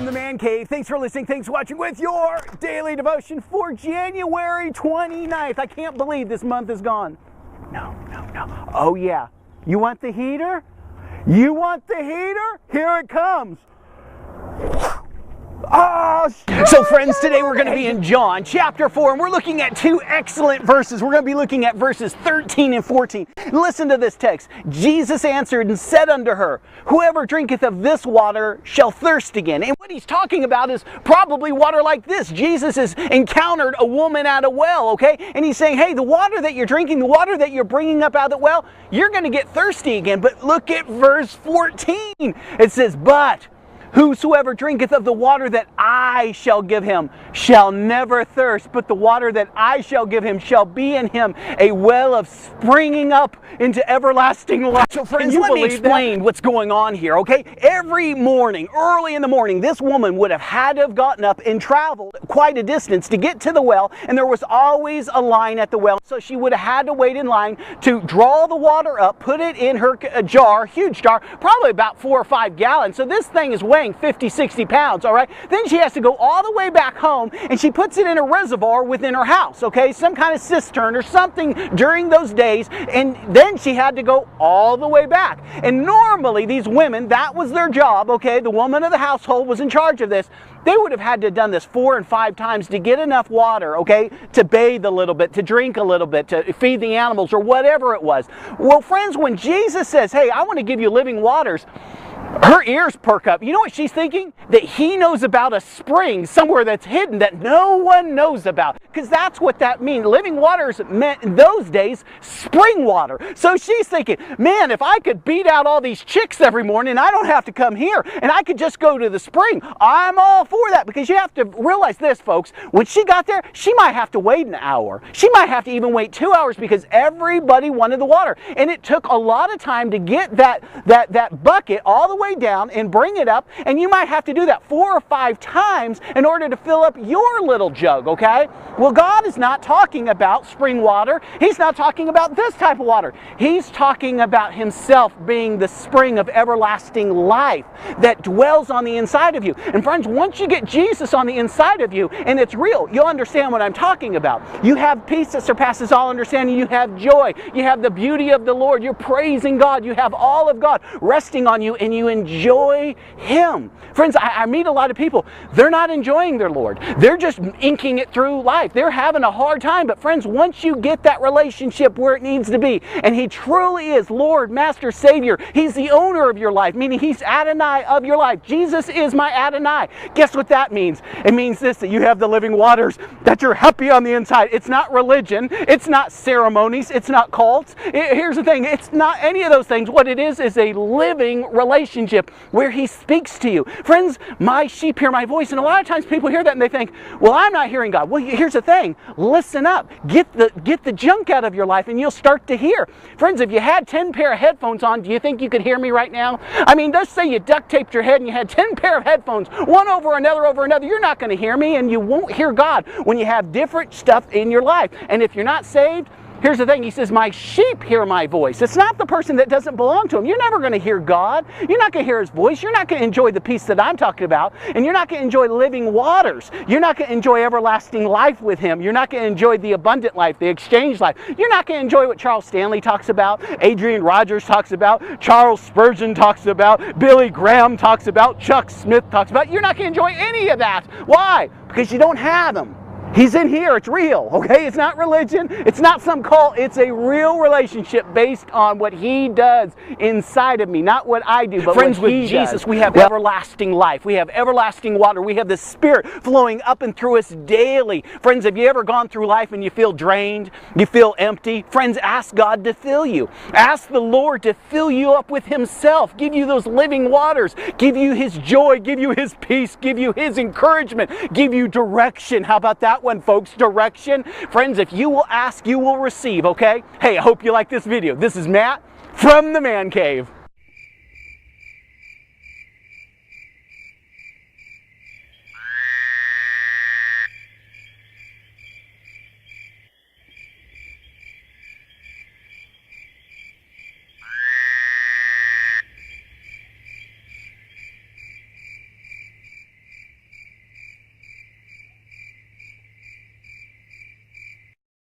from the Man Cave. Thanks for listening. Thanks for watching with your daily devotion for January 29th. I can't believe this month is gone. No. Oh yeah. You want the heater? You want the heater? Here it comes. So friends, today we're going to be in John chapter 4, and we're looking at two excellent verses. We're going to be looking at verses 13 and 14. Listen to this text. Jesus answered and said unto her, whoever drinketh of this water shall thirst again. And what he's talking about is probably water like this. Jesus has encountered a woman at a well, okay? And he's saying, hey, the water that you're drinking, the water that you're bringing up out of the well, you're going to get thirsty again. But look at verse 14. It says, but whosoever drinketh of the water that I shall give him shall never thirst, but the water that I shall give him shall be in him a well of springing up into everlasting life. So friends, let me explain what's going on here, okay? Every morning, early in the morning, this woman would have had to have gotten up and traveled quite a distance to get to the well, and there was always a line at the well. So she would have had to wait in line to draw the water up, put it in her jar, huge jar, probably about 4 or 5 gallons. So this thing is weighing 50, 60 pounds, all right? Then she has to go all the way back home, and she puts it in a reservoir within her house, okay? Some kind of cistern or something during those days, and then she had to go all the way back. And normally these women, that was their job, okay? The woman of the household was in charge of this. They would have had to have done this 4 and 5 times to get enough water, okay? To bathe a little bit, to drink a little bit, to feed the animals, or whatever it was. Well, friends, when Jesus says, hey, I want to give you living waters, her ears perk up. You know what she's thinking? That he knows about a spring somewhere that's hidden that no one knows about. Because that's what that means. Living waters meant in those days spring water. So she's thinking, man, if I could beat out all these chicks every morning and I don't have to come here and I could just go to the spring, I'm all for that. Because you have to realize this, folks. When she got there, she might have to wait an hour. She might have to even wait 2 hours because everybody wanted the water. And it took a lot of time to get that bucket all the way down and bring it up, and you might have to do that 4 or 5 times in order to fill up your little jug, okay? Well, God is not talking about spring water. He's not talking about this type of water. He's talking about himself being the spring of everlasting life that dwells on the inside of you. And friends, once you get Jesus on the inside of you, and it's real, you'll understand what I'm talking about. You have peace that surpasses all understanding. You have joy. You have the beauty of the Lord. You're praising God. You have all of God resting on you, and you enjoy him. Friends, I meet a lot of people. They're not enjoying their Lord. They're just inking it through life. They're having a hard time. But friends, once you get that relationship where it needs to be, and he truly is Lord, Master, Savior, he's the owner of your life, meaning he's Adonai of your life. Jesus is my Adonai. Guess what that means? It means this, that you have the living waters, that you're happy on the inside. It's not religion. It's not ceremonies. It's not cults. Here's the thing. It's not any of those things. What it is a living relationship where he speaks to you. Friends, my sheep hear my voice. And a lot of times people hear that and they think, well, I'm not hearing God. Well, here's the thing. Listen up. Get the junk out of your life and you'll start to hear. Friends, if you had 10 pair of headphones on, do you think you could hear me right now? I mean, let's say you duct taped your head and you had 10 pair of headphones, one over another. You're not going to hear me, and you won't hear God when you have different stuff in your life. And if you're not saved, here's the thing. He says, my sheep hear my voice. It's not the person that doesn't belong to him. You're never going to hear God. You're not going to hear his voice. You're not going to enjoy the peace that I'm talking about. And you're not going to enjoy living waters. You're not going to enjoy everlasting life with him. You're not going to enjoy the abundant life, the exchange life. You're not going to enjoy what Charles Stanley talks about, Adrian Rogers talks about, Charles Spurgeon talks about, Billy Graham talks about, Chuck Smith talks about. You're not going to enjoy any of that. Why? Because you don't have him. He's in here. It's real, okay? It's not religion. It's not some cult. It's a real relationship based on what he does inside of me, not what I do, but friends, what he does. With Jesus, we have everlasting life. We have everlasting water. We have the Spirit flowing up and through us daily. Friends, have you ever gone through life and you feel drained? You feel empty? Friends, ask God to fill you. Ask the Lord to fill you up with himself. Give you those living waters. Give you his joy. Give you his peace. Give you his encouragement. Give you direction. How about that one, folks? Direction. Friends, if you will ask, you will receive, okay? Hey, I hope you like this video. This is Matt from the Man Cave.